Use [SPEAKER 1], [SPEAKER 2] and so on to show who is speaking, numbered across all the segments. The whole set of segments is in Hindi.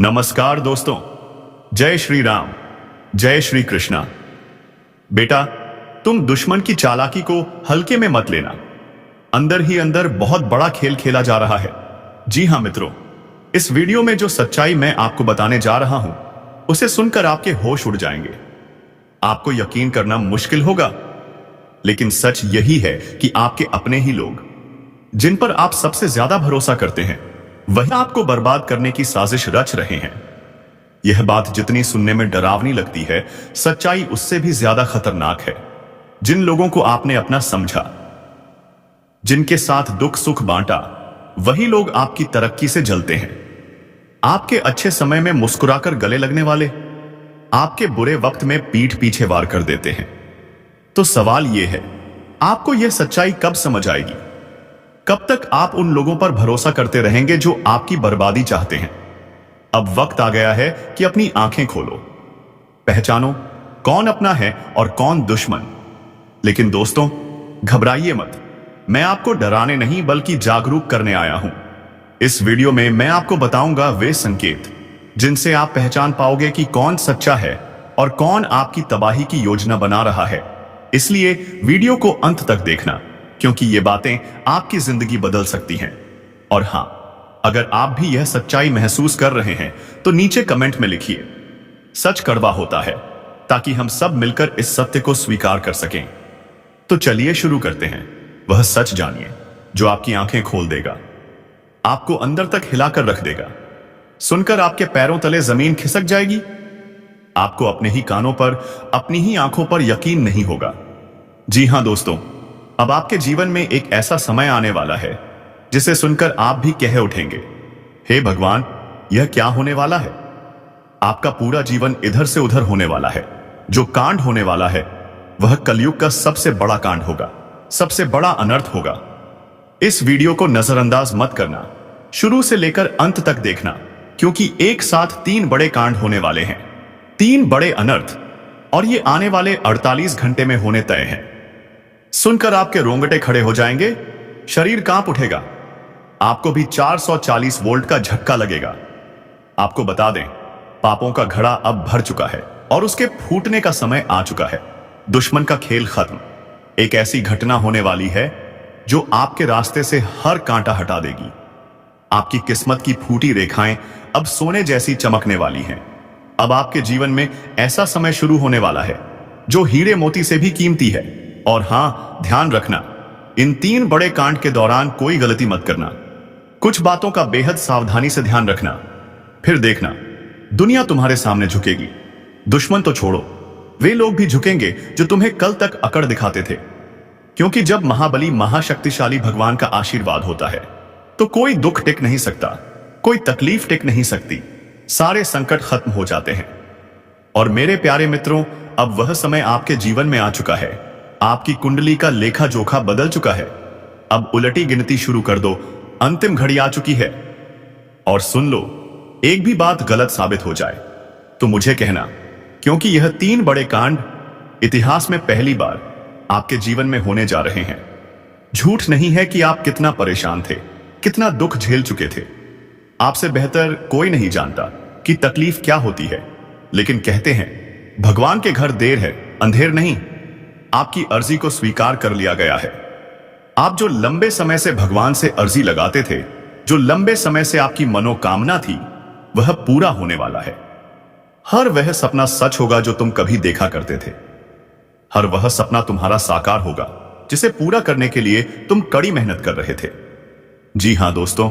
[SPEAKER 1] नमस्कार दोस्तों। जय श्री राम, जय श्री कृष्णा। बेटा, तुम दुश्मन की चालाकी को हल्के में मत लेना। अंदर ही अंदर बहुत बड़ा खेल खेला जा रहा है। जी हां मित्रों, इस वीडियो में जो सच्चाई मैं आपको बताने जा रहा हूं उसे सुनकर आपके होश उड़ जाएंगे। आपको यकीन करना मुश्किल होगा, लेकिन सच यही है कि आपके अपने ही लोग, जिन पर आप सबसे ज्यादा भरोसा करते हैं, वही आपको बर्बाद करने की साजिश रच रहे हैं। यह बात जितनी सुनने में डरावनी लगती है, सच्चाई उससे भी ज्यादा खतरनाक है। जिन लोगों को आपने अपना समझा, जिनके साथ दुख सुख बांटा, वही लोग आपकी तरक्की से जलते हैं। आपके अच्छे समय में मुस्कुराकर गले लगने वाले, आपके बुरे वक्त में पीठ पीछे वार कर देते हैं। तो सवाल यह है, आपको यह सच्चाई कब समझ आएगी? कब तक आप उन लोगों पर भरोसा करते रहेंगे जो आपकी बर्बादी चाहते हैं? अब वक्त आ गया है कि अपनी आंखें खोलो, पहचानो कौन अपना है और कौन दुश्मन। लेकिन दोस्तों, घबराइए मत। मैं आपको डराने नहीं बल्कि जागरूक करने आया हूं। इस वीडियो में मैं आपको बताऊंगा वे संकेत जिनसे आप पहचान पाओगे कि कौन सच्चा है और कौन आपकी तबाही की योजना बना रहा है। इसलिए वीडियो को अंत तक देखना, क्योंकि ये बातें आपकी जिंदगी बदल सकती हैं। और हां, अगर आप भी यह सच्चाई महसूस कर रहे हैं तो नीचे कमेंट में लिखिए, सच कड़वा होता है, ताकि हम सब मिलकर इस सत्य को स्वीकार कर सकें। तो चलिए शुरू करते हैं। वह सच जानिए जो आपकी आंखें खोल देगा, आपको अंदर तक हिलाकर रख देगा। सुनकर आपके पैरों तले जमीन खिसक जाएगी। आपको अपने ही कानों पर, अपनी ही आंखों पर यकीन नहीं होगा। जी हां दोस्तों, अब आपके जीवन में एक ऐसा समय आने वाला है जिसे सुनकर आप भी कह उठेंगे, हे भगवान, यह क्या होने वाला है? आपका पूरा जीवन इधर से उधर होने वाला है। जो कांड होने वाला है वह कलयुग का सबसे बड़ा कांड होगा, सबसे बड़ा अनर्थ होगा। इस वीडियो को नजरअंदाज मत करना, शुरू से लेकर अंत तक देखना, क्योंकि एक साथ 3 बड़े कांड होने वाले हैं, 3 बड़े अनर्थ, और ये आने वाले 48 घंटे में होने तय हैं। सुनकर आपके रोंगटे खड़े हो जाएंगे, शरीर कांप उठेगा, आपको भी 440 वोल्ट का झटका लगेगा। आपको बता दें, पापों का घड़ा अब भर चुका है और उसके फूटने का समय आ चुका है। दुश्मन का खेल खत्म। एक ऐसी घटना होने वाली है जो आपके रास्ते से हर कांटा हटा देगी। आपकी किस्मत की फूटी रेखाएं अब सोने जैसी चमकने वाली हैं। अब आपके जीवन में ऐसा समय शुरू होने वाला है जो हीरे मोती से भी कीमती है। और हां, ध्यान रखना, इन 3 बड़े कांड के दौरान कोई गलती मत करना। कुछ बातों का बेहद सावधानी से ध्यान रखना। फिर देखना, दुनिया तुम्हारे सामने झुकेगी। दुश्मन तो छोड़ो, वे लोग भी झुकेंगे जो तुम्हें कल तक अकड़ दिखाते थे। क्योंकि जब महाबली महाशक्तिशाली भगवान का आशीर्वाद होता है तो कोई दुख टिक नहीं सकता, कोई तकलीफ टिक नहीं सकती। सारे संकट खत्म हो जाते हैं। और मेरे प्यारे मित्रों, अब वह समय आपके जीवन में आ चुका है। आपकी कुंडली का लेखा जोखा बदल चुका है। अब उलटी गिनती शुरू कर दो, अंतिम घड़ी आ चुकी है। और सुन लो, एक भी बात गलत साबित हो जाए तो मुझे कहना, क्योंकि यह 3 बड़े कांड इतिहास में पहली बार आपके जीवन में होने जा रहे हैं। झूठ नहीं है कि आप कितना परेशान थे, कितना दुख झेल चुके थे। आपसे बेहतर कोई नहीं जानता कि तकलीफ क्या होती है। लेकिन कहते हैं, भगवान के घर देर है, अंधेर नहीं। आपकी अर्जी को स्वीकार कर लिया गया है। आप जो लंबे समय से भगवान से अर्जी लगाते थे, जो लंबे समय से आपकी मनोकामना थी, वह पूरा होने वाला है। हर वह सपना सच होगा जो तुम कभी देखा करते थे। हर वह सपना तुम्हारा साकार होगा जिसे पूरा करने के लिए तुम कड़ी मेहनत कर रहे थे। जी हां दोस्तों,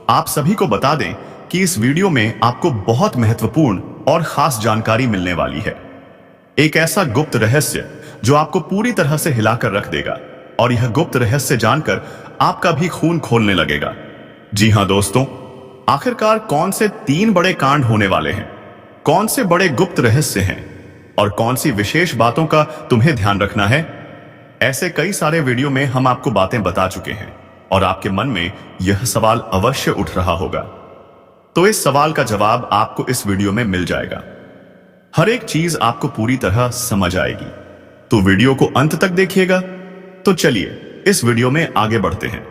[SPEAKER 1] आप सभी को बता दें कि इस वीडियो में आपको बहुत महत्वपूर्ण और खास जानकारी मिलने वाली है। एक ऐसा गुप्त रहस्य जो आपको पूरी तरह से हिलाकर रख देगा, और यह गुप्त रहस्य जानकर आपका भी खून खोलने लगेगा। जी हां दोस्तों, आखिरकार कौन से 3 बड़े कांड होने वाले हैं, कौन से बड़े गुप्त रहस्य हैं, और कौन सी विशेष बातों का तुम्हें ध्यान रखना है? ऐसे कई सारे वीडियो में हम आपको बातें बता चुके हैं, और आपके मन में यह सवाल अवश्य उठ रहा होगा। तो इस सवाल का जवाब आपको इस वीडियो में मिल जाएगा। हर एक चीज आपको पूरी तरह समझ आएगी। तो वीडियो को अंत तक देखिएगा। तो चलिए इस वीडियो में आगे बढ़ते हैं।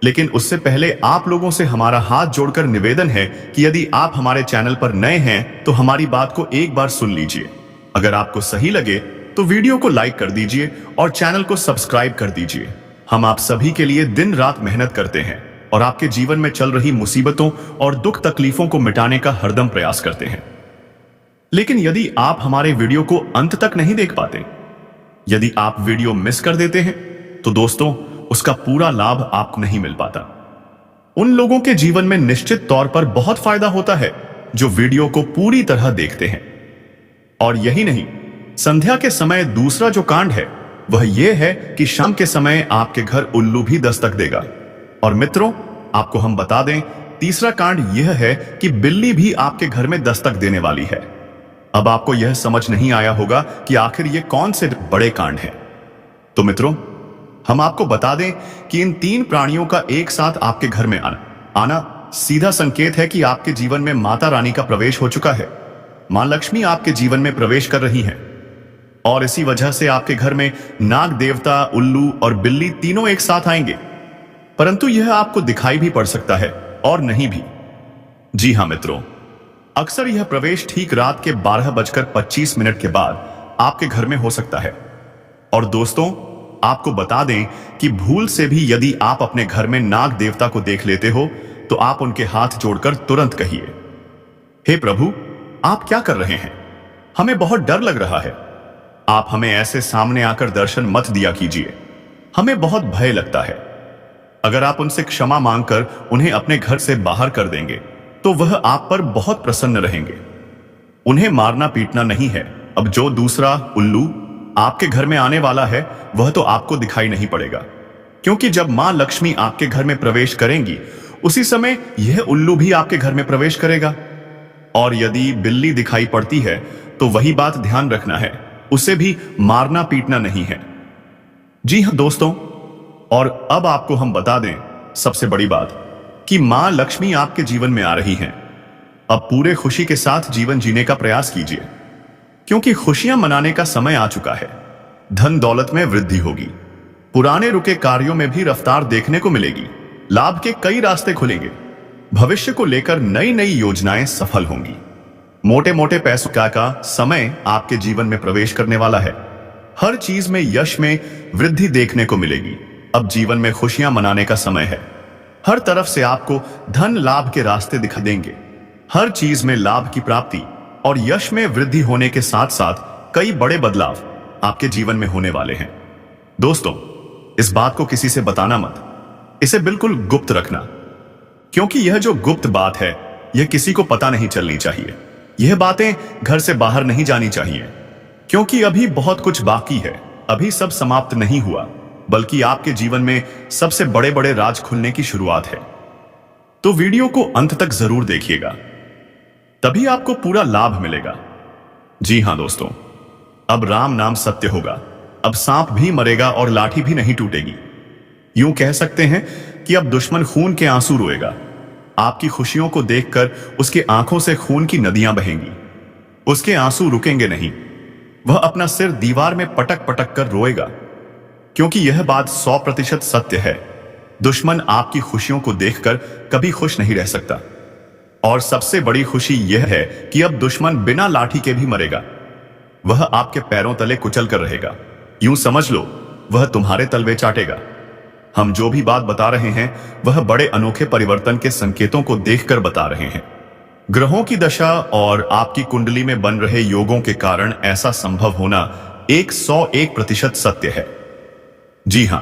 [SPEAKER 1] लेकिन उससे पहले आप लोगों से हमारा हाथ जोड़कर निवेदन है कि यदि आप हमारे चैनल पर नए हैं तो हमारी बात को एक बार सुन लीजिए। अगर आपको सही लगे तो वीडियो को लाइक कर दीजिए और चैनल को सब्सक्राइब कर दीजिए। हम आप सभी के लिए दिन रात मेहनत करते हैं और आपके जीवन में चल रही मुसीबतों और दुख तकलीफों को मिटाने का हरदम प्रयास करते हैं। लेकिन यदि आप हमारे वीडियो को अंत तक नहीं देख पाते, यदि आप वीडियो मिस कर देते हैं, तो दोस्तों उसका पूरा लाभ आपको नहीं मिल पाता। उन लोगों के जीवन में निश्चित तौर पर बहुत फायदा होता है जो वीडियो को पूरी तरह देखते हैं। और यही नहीं, संध्या के समय दूसरा जो कांड है वह यह है कि शाम के समय आपके घर उल्लू भी दस्तक देगा। और मित्रों, आपको हम बता दें, तीसरा कांड यह है कि बिल्ली भी आपके घर में दस्तक देने वाली है। अब आपको यह समझ नहीं आया होगा कि आखिर ये कौन से बड़े कांड हैं। तो मित्रों, हम आपको बता दें कि इन तीन प्राणियों का एक साथ आपके घर में आना सीधा संकेत है कि आपके जीवन में माता रानी का प्रवेश हो चुका है। मां लक्ष्मी आपके जीवन में प्रवेश कर रही हैं और इसी वजह से आपके घर में नाग देवता, उल्लू और बिल्ली तीनों एक साथ आएंगे। परंतु यह आपको दिखाई भी पड़ सकता है और नहीं भी। जी हां मित्रों, अक्सर यह प्रवेश ठीक रात के 12:25 के बाद आपके घर में हो सकता है। और दोस्तों, आपको बता दें कि भूल से भी यदि आप अपने घर में नाग देवता को देख लेते हो तो आप उनके हाथ जोड़कर तुरंत कहिए, हे प्रभु, आप क्या कर रहे हैं? हमें बहुत डर लग रहा है। आप हमें ऐसे सामने आकर दर्शन मत दिया कीजिए, हमें बहुत भय लगता है। अगर आप उनसे क्षमा मांगकर उन्हें अपने घर से बाहर कर देंगे तो वह आप पर बहुत प्रसन्न रहेंगे। उन्हें मारना पीटना नहीं है। अब जो दूसरा उल्लू आपके घर में आने वाला है वह तो आपको दिखाई नहीं पड़ेगा, क्योंकि जब मां लक्ष्मी आपके घर में प्रवेश करेंगी उसी समय यह उल्लू भी आपके घर में प्रवेश करेगा। और यदि बिल्ली दिखाई पड़ती है तो वही बात ध्यान रखना है, उसे भी मारना पीटना नहीं है। जी हां दोस्तों, और अब आपको हम बता दें सबसे बड़ी बात कि मां लक्ष्मी आपके जीवन में आ रही हैं। अब पूरे खुशी के साथ जीवन जीने का प्रयास कीजिए, क्योंकि खुशियां मनाने का समय आ चुका है। धन दौलत में वृद्धि होगी, पुराने रुके कार्यों में भी रफ्तार देखने को मिलेगी, लाभ के कई रास्ते खुलेंगे, भविष्य को लेकर नई नई योजनाएं सफल होंगी। मोटे मोटे पैसों का समय आपके जीवन में प्रवेश करने वाला है। हर चीज में यश में वृद्धि देखने को मिलेगी। अब जीवन में खुशियां मनाने का समय है। हर तरफ से आपको धन लाभ के रास्ते दिखा देंगे। हर चीज में लाभ की प्राप्ति और यश में वृद्धि होने के साथ साथ कई बड़े बदलाव आपके जीवन में होने वाले हैं। दोस्तों, इस बात को किसी से बताना मत, इसे बिल्कुल गुप्त रखना, क्योंकि यह जो गुप्त बात है यह किसी को पता नहीं चलनी चाहिए। यह बातें घर से बाहर नहीं जानी चाहिए, क्योंकि अभी बहुत कुछ बाकी है। अभी सब समाप्त नहीं हुआ, बल्कि आपके जीवन में सबसे बड़े बड़े राज खुलने की शुरुआत है। तो वीडियो को अंत तक जरूर देखिएगा, तभी आपको पूरा लाभ मिलेगा। जी हां दोस्तों, अब राम नाम सत्य होगा। अब सांप भी मरेगा और लाठी भी नहीं टूटेगी। यूं कह सकते हैं कि अब दुश्मन खून के आंसू रोएगा। आपकी खुशियों को देखकर उसके आंखों से खून की नदियां बहेंगी। उसके आंसू रुकेंगे नहीं, वह अपना सिर दीवार में पटक पटक कर रोएगा, क्योंकि यह बात 100% सत्य है। दुश्मन आपकी खुशियों को देखकर कभी खुश नहीं रह सकता। और सबसे बड़ी खुशी यह है कि अब दुश्मन बिना लाठी के भी मरेगा। वह आपके पैरों तले कुचल कर रहेगा। यूं समझ लो, वह तुम्हारे तलवे चाटेगा। हम जो भी बात बता रहे हैं वह बड़े अनोखे परिवर्तन के संकेतों को देखकर बता रहे हैं। ग्रहों की दशा और आपकी कुंडली में बन रहे योगों के कारण ऐसा संभव होना 101% सत्य है। जी हां,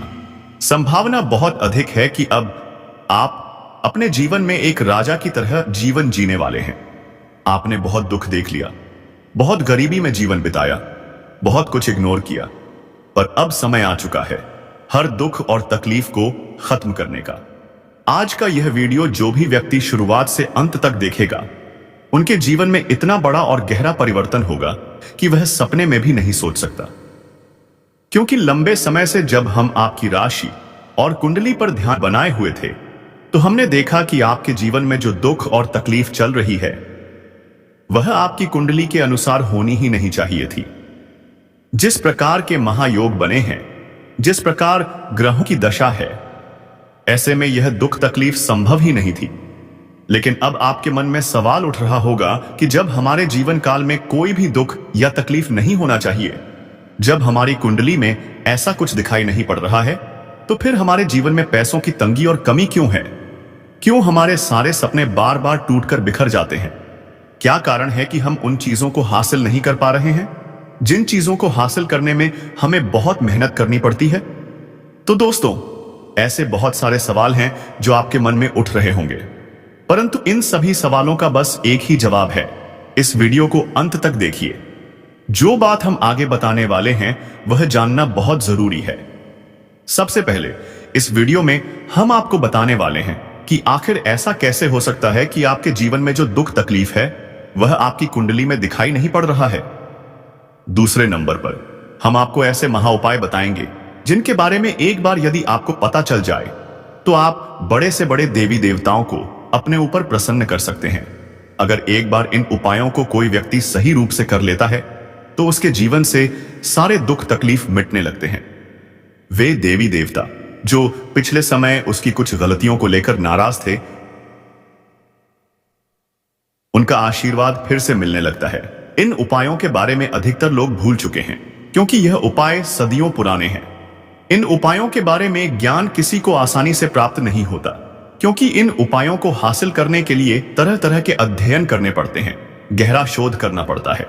[SPEAKER 1] संभावना बहुत अधिक है कि अब आप अपने जीवन में एक राजा की तरह जीवन जीने वाले हैं। आपने बहुत दुख देख लिया, बहुत गरीबी में जीवन बिताया, बहुत कुछ इग्नोर किया, पर अब समय आ चुका है हर दुख और तकलीफ को खत्म करने का। आज का यह वीडियो जो भी व्यक्ति शुरुआत से अंत तक देखेगा, उनके जीवन में इतना बड़ा और गहरा परिवर्तन होगा कि वह सपने में भी नहीं सोच सकता। क्योंकि लंबे समय से जब हम आपकी राशि और कुंडली पर ध्यान बनाए हुए थे, तो हमने देखा कि आपके जीवन में जो दुख और तकलीफ चल रही है वह आपकी कुंडली के अनुसार होनी ही नहीं चाहिए थी। जिस प्रकार के महायोग बने हैं, जिस प्रकार ग्रहों की दशा है, ऐसे में यह दुख तकलीफ संभव ही नहीं थी। लेकिन अब आपके मन में सवाल उठ रहा होगा कि जब हमारे जीवन काल में कोई भी दुख या तकलीफ नहीं होना चाहिए, जब हमारी कुंडली में ऐसा कुछ दिखाई नहीं पड़ रहा है, तो फिर हमारे जीवन में पैसों की तंगी और कमी क्यों है? क्यों हमारे सारे सपने बार बार टूटकर बिखर जाते हैं? क्या कारण है कि हम उन चीजों को हासिल नहीं कर पा रहे हैं जिन चीजों को हासिल करने में हमें बहुत मेहनत करनी पड़ती है? तो दोस्तों, ऐसे बहुत सारे सवाल हैं जो आपके मन में उठ रहे होंगे, परंतु इन सभी सवालों का बस एक ही जवाब है। इस वीडियो को अंत तक देखिए। जो बात हम आगे बताने वाले हैं वह जानना बहुत जरूरी है। सबसे पहले इस वीडियो में हम आपको बताने वाले हैं कि आखिर ऐसा कैसे हो सकता है कि आपके जीवन में जो दुख तकलीफ है वह आपकी कुंडली में दिखाई नहीं पड़ रहा है। दूसरे नंबर पर हम आपको ऐसे महा उपाय बताएंगे जिनके बारे में एक बार यदि आपको पता चल जाए तो आप बड़े से बड़े देवी देवताओं को अपने ऊपर प्रसन्न कर सकते हैं। अगर एक बार इन उपायों को कोई व्यक्ति सही रूप से कर लेता है तो उसके जीवन से सारे दुख तकलीफ मिटने लगते हैं। वे देवी देवता जो पिछले समय उसकी कुछ गलतियों को लेकर नाराज थे, उनका आशीर्वाद फिर से मिलने लगता है। इन उपायों के बारे में अधिकतर लोग भूल चुके हैं क्योंकि यह उपाय सदियों पुराने हैं। इन उपायों के बारे में ज्ञान किसी को आसानी से प्राप्त नहीं होता क्योंकि इन उपायों को हासिल करने के लिए तरह तरह के अध्ययन करने पड़ते हैं, गहरा शोध करना पड़ता है।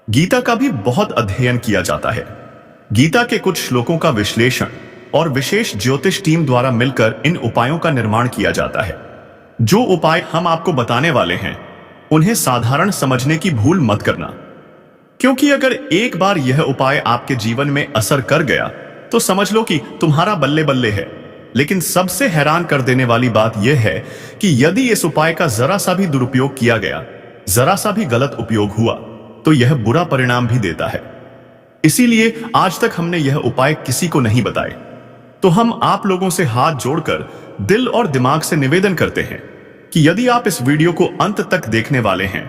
[SPEAKER 1] गीता का भी बहुत अध्ययन किया जाता है। गीता के कुछ श्लोकों का विश्लेषण और विशेष ज्योतिष टीम द्वारा मिलकर इन उपायों का निर्माण किया जाता है। जो उपाय हम आपको बताने वाले हैं उन्हें साधारण समझने की भूल मत करना, क्योंकि अगर एक बार यह उपाय आपके जीवन में असर कर गया तो समझ लो कि तुम्हारा बल्ले बल्ले है। लेकिन सबसे हैरान कर देने वाली बात यह है कि यदि इस उपाय का जरा सा भी दुरुपयोग किया गया, जरा सा भी गलत उपयोग हुआ, तो यह बुरा परिणाम भी देता है। इसीलिए आज तक हमने यह उपाय किसी को नहीं बताए। तो हम आप लोगों से हाथ जोड़कर दिल और दिमाग से निवेदन करते हैं कि यदि आप इस वीडियो को अंत तक देखने वाले हैं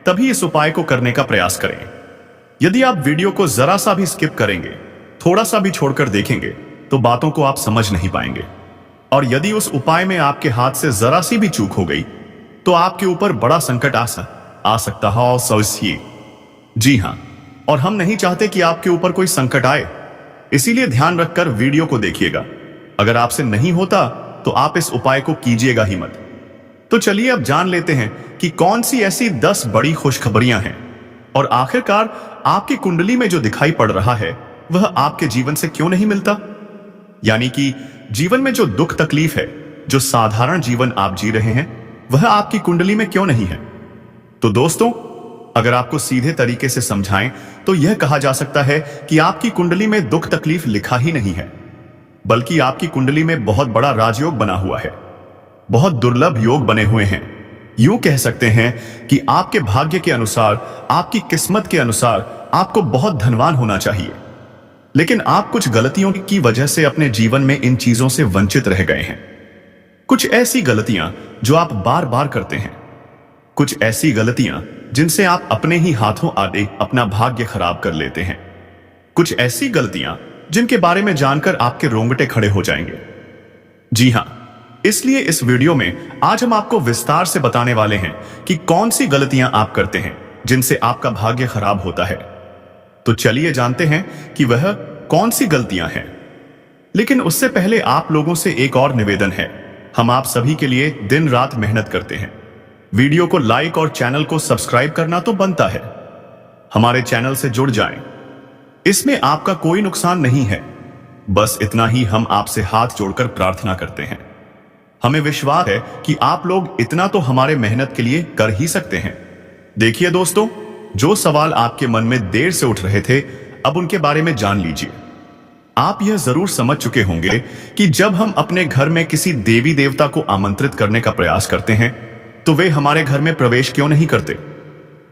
[SPEAKER 1] तभी इस उपाय को करने का प्रयास करें। यदि आप वीडियो को जरा सा भी स्किप करेंगे, थोड़ा सा भी छोड़कर देखेंगे, तो बातों को आप समझ नहीं पाएंगे। और यदि उस उपाय में आपके हाथ से जरा सी भी चूक हो गई तो आपके ऊपर बड़ा संकट आ सकता है। और सोचिए, जी हां, और हम नहीं चाहते कि आपके ऊपर कोई संकट आए, इसीलिए ध्यान रखकर वीडियो को देखिएगा। अगर आपसे नहीं होता तो आप इस उपाय को कीजिएगा ही मत। तो चलिए अब जान लेते हैं कि कौन सी ऐसी 10 बड़ी खुशखबरियां हैं और आखिरकार आपकी कुंडली में जो दिखाई पड़ रहा है वह आपके जीवन से क्यों नहीं मिलता। यानी कि जीवन में जो दुख तकलीफ है, जो साधारण जीवन आप जी रहे हैं, वह आपकी कुंडली में क्यों नहीं है। तो दोस्तों, अगर आपको सीधे तरीके से समझाएं तो यह कहा जा सकता है कि आपकी कुंडली में दुख तकलीफ लिखा ही नहीं है, बल्कि आपकी कुंडली में बहुत बड़ा राजयोग बना हुआ है। बहुत दुर्लभ योग बने हुए हैं। यूं कह सकते हैं कि आपके भाग्य के अनुसार, आपकी किस्मत के अनुसार आपको बहुत धनवान होना चाहिए, लेकिन आप कुछ गलतियों की वजह से अपने जीवन में इन चीजों से वंचित रह गए हैं। कुछ ऐसी गलतियां जो आप बार बार करते हैं, कुछ ऐसी गलतियां जिनसे आप अपने ही हाथों आड़े अपना भाग्य खराब कर लेते हैं, कुछ ऐसी गलतियां जिनके बारे में जानकर आपके रोंगटे खड़े हो जाएंगे। जी हां, इसलिए इस वीडियो में आज हम आपको विस्तार से बताने वाले हैं कि कौन सी गलतियां आप करते हैं जिनसे आपका भाग्य खराब होता है। तो चलिए जानते हैं कि वह कौन सी गलतियां हैं। लेकिन उससे पहले आप लोगों से एक और निवेदन है। हम आप सभी के लिए दिन रात मेहनत करते हैं। वीडियो को लाइक और चैनल को सब्सक्राइब करना तो बनता है। हमारे चैनल से जुड़ जाएं। इसमें आपका कोई नुकसान नहीं है, बस इतना ही हम आपसे हाथ जोड़कर प्रार्थना करते हैं। हमें विश्वास है कि आप लोग इतना तो हमारे मेहनत के लिए कर ही सकते हैं। देखिए दोस्तों, जो सवाल आपके मन में देर से उठ रहे थे, अब उनके बारे में जान लीजिए। आप यह जरूर समझ चुके होंगे कि जब हम अपने घर में किसी देवी देवता को आमंत्रित करने का प्रयास करते हैं तो वे हमारे घर में प्रवेश क्यों नहीं करते,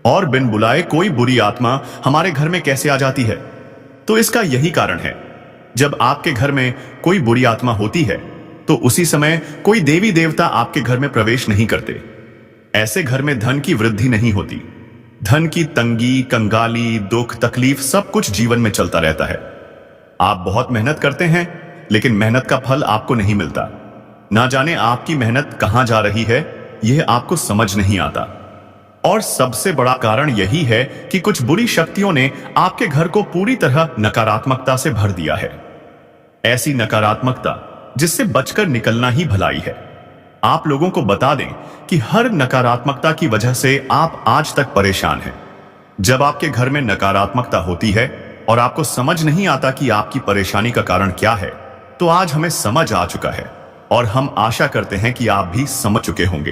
[SPEAKER 1] और बिन बुलाए कोई बुरी आत्मा हमारे घर में कैसे आ जाती है। तो इसका यही कारण है, जब आपके घर में कोई बुरी आत्मा होती है तो उसी समय कोई देवी देवता आपके घर में प्रवेश नहीं करते। ऐसे घर में धन की वृद्धि नहीं होती। धन की तंगी, कंगाली, दुख, तकलीफ सब कुछ जीवन में चलता रहता है। आप बहुत मेहनत करते हैं, लेकिन मेहनत का फल आपको नहीं मिलता। ना जाने आपकी मेहनत कहां जा रही है, यह आपको समझ नहीं आता। और सबसे बड़ा कारण यही है कि कुछ बुरी शक्तियों ने आपके घर को पूरी तरह नकारात्मकता से भर दिया है। ऐसी नकारात्मकता जिससे बचकर निकलना ही भलाई है। आप लोगों को बता दें कि हर नकारात्मकता की वजह से आप आज तक परेशान हैं। जब आपके घर में नकारात्मकता होती है और आपको समझ नहीं आता कि आपकी परेशानी का कारण क्या है, तो आज हमें समझ आ चुका है और हम आशा करते हैं कि आप भी समझ चुके होंगे।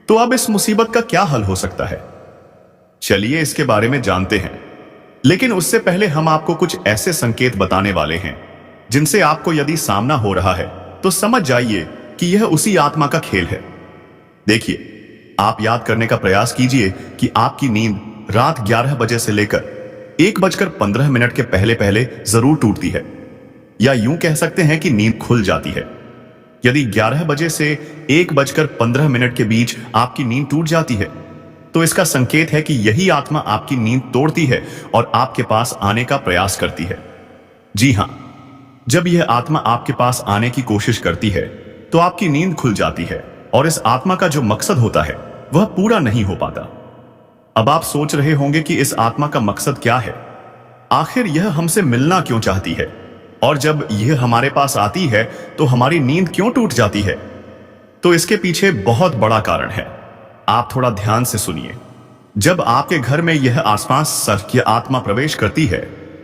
[SPEAKER 1] तो अब इस मुसीबत का क्या हल हो सकता है, चलिए इसके बारे में जानते हैं। लेकिन उससे पहले हम आपको कुछ ऐसे संकेत बताने वाले हैं जिनसे आपको यदि सामना हो रहा है तो समझ जाइए कि यह उसी आत्मा का खेल है। देखिए, आप याद करने का प्रयास कीजिए कि आपकी नींद रात 11 बजे से लेकर 1:15 के पहले पहले जरूर टूटती है, या यूं कह सकते हैं कि नींद खुल जाती है। यदि 11 बजे से 1:15 के बीच आपकी नींद टूट जाती है, तो इसका संकेत है कि यही आत्मा आपकी नींद तोड़ती है और आपके पास आने का प्रयास करती है। जी हां, जब यह आत्मा आपके पास आने की कोशिश करती है तो आपकी नींद खुल जाती है और इस आत्मा का जो मकसद होता है वह पूरा नहीं हो पाता। अब आप सोच रहे होंगे कि इस आत्मा का मकसद क्या है, आखिर यह हमसे मिलना क्यों चाहती है, और जब यह हमारे पास आती है तो हमारी नींद क्यों टूट जाती है। तो इसके पीछे बहुत बड़ा कारण है। आप थोड़ा ध्यान से सुनिए। जब आपके घर में यह आसपास सर्कीय आत्मा प्रवेश करती है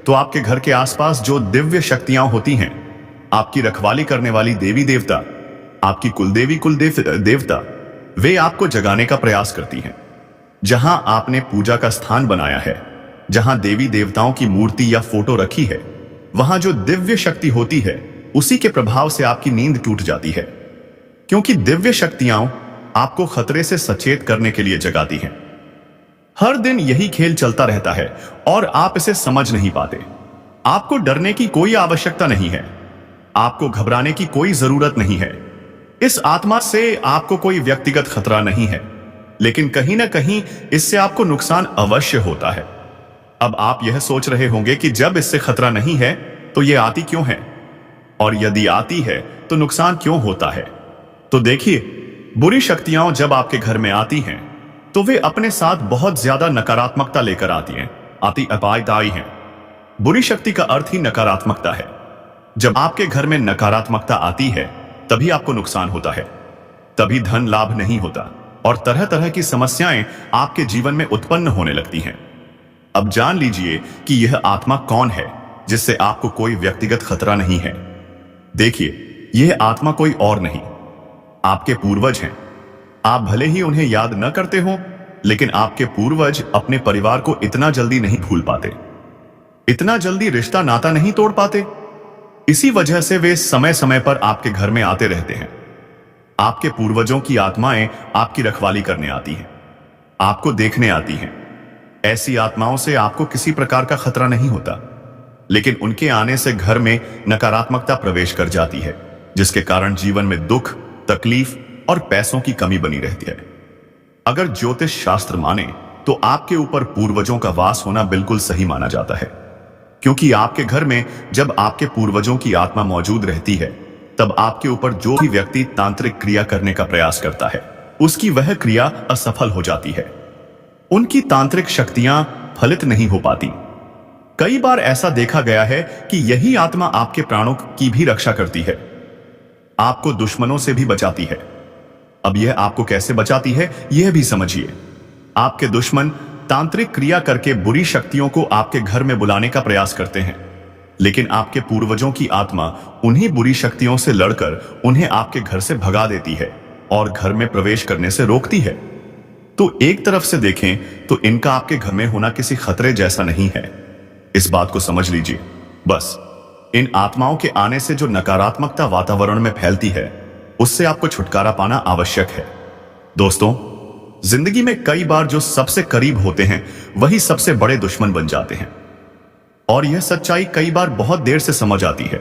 [SPEAKER 1] तो आपके घर के आसपास जो दिव्य शक्तियां होती हैं, आपकी रखवाली करने वाली देवी देवता, आपकी कुलदेवी देवता, वे आपको जगाने का प्रयास करती हैं। जहां आपने पूजा का स्थान बनाया है, जहां देवी देवताओं की मूर्ति या फोटो रखी है, वहां जो दिव्य शक्ति होती है उसी के प्रभाव से आपकी नींद टूट जाती है, क्योंकि दिव्य शक्तियां आपको खतरे से सचेत करने के लिए जगाती हैं। हर दिन यही खेल चलता रहता है और आप इसे समझ नहीं पाते। आपको डरने की कोई आवश्यकता नहीं है, आपको घबराने की कोई जरूरत नहीं है। इस आत्मा से आपको कोई व्यक्तिगत खतरा नहीं है, लेकिन कहीं ना कहीं इससे आपको नुकसान अवश्य होता है। अब आप यह सोच रहे होंगे कि जब इससे खतरा नहीं है तो यह आती क्यों है, और यदि आती है तो नुकसान क्यों होता है। तो देखिए, बुरी शक्तियां जब आपके घर में आती हैं तो वे अपने साथ बहुत ज्यादा नकारात्मकता लेकर आती हैं, अपायदायी हैं। बुरी शक्ति का अर्थ ही नकारात्मकता है। जब आपके घर में नकारात्मकता आती है तभी आपको नुकसान होता है, तभी धन लाभ नहीं होता और तरह तरह की समस्याएं आपके जीवन में उत्पन्न होने लगती हैं। अब जान लीजिए कि यह आत्मा कौन है जिससे आपको कोई व्यक्तिगत खतरा नहीं है। देखिए, यह आत्मा कोई और नहीं, आपके पूर्वज हैं। आप भले ही उन्हें याद न करते हो, लेकिन आपके पूर्वज अपने परिवार को इतना जल्दी नहीं भूल पाते, इतना जल्दी रिश्ता नाता नहीं तोड़ पाते। इसी वजह से वे समय समय पर आपके घर में आते रहते हैं। आपके पूर्वजों की आत्माएं आपकी रखवाली करने आती हैं, आपको देखने आती हैं। ऐसी आत्माओं से आपको किसी प्रकार का खतरा नहीं होता, लेकिन उनके आने से घर में नकारात्मकता प्रवेश कर जाती है, जिसके कारण जीवन में दुख, तकलीफ और पैसों की कमी बनी रहती है। अगर ज्योतिष शास्त्र माने तो आपके ऊपर पूर्वजों का वास होना बिल्कुल सही माना जाता है, क्योंकि आपके घर में जब आपके पूर्वजों की आत्मा मौजूद रहती है तब आपके ऊपर जो भी व्यक्ति तांत्रिक क्रिया करने का प्रयास करता है उसकी वह क्रिया असफल हो जाती है। उनकी तांत्रिक शक्तियां फलित नहीं हो पाती। कई बार ऐसा देखा गया है कि यही आत्मा आपके प्राणों की भी रक्षा करती है, आपको दुश्मनों से भी बचाती है। अब यह आपको कैसे बचाती है यह भी समझिए। आपके दुश्मन तांत्रिक क्रिया करके बुरी शक्तियों को आपके घर में बुलाने का प्रयास करते हैं, लेकिन आपके पूर्वजों की आत्मा उन्हीं बुरी शक्तियों से लड़कर उन्हें आपके घर से भगा देती है और घर में प्रवेश करने से रोकती है। तो एक तरफ से देखें तो इनका आपके घर में होना किसी खतरे जैसा नहीं है, इस बात को समझ लीजिए। बस इन आत्माओं के आने से जो नकारात्मकता वातावरण में फैलती है उससे आपको छुटकारा पाना आवश्यक है। दोस्तों, जिंदगी में कई बार जो सबसे करीब होते हैं वही सबसे बड़े दुश्मन बन जाते हैं, और यह सच्चाई कई बार बहुत देर से समझ आती है।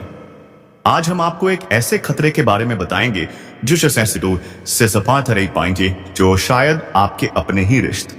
[SPEAKER 1] आज हम आपको एक ऐसे खतरे के बारे में बताएंगे जो से सफा तरह पाएंगे, जो शायद आपके अपने ही रिश्ते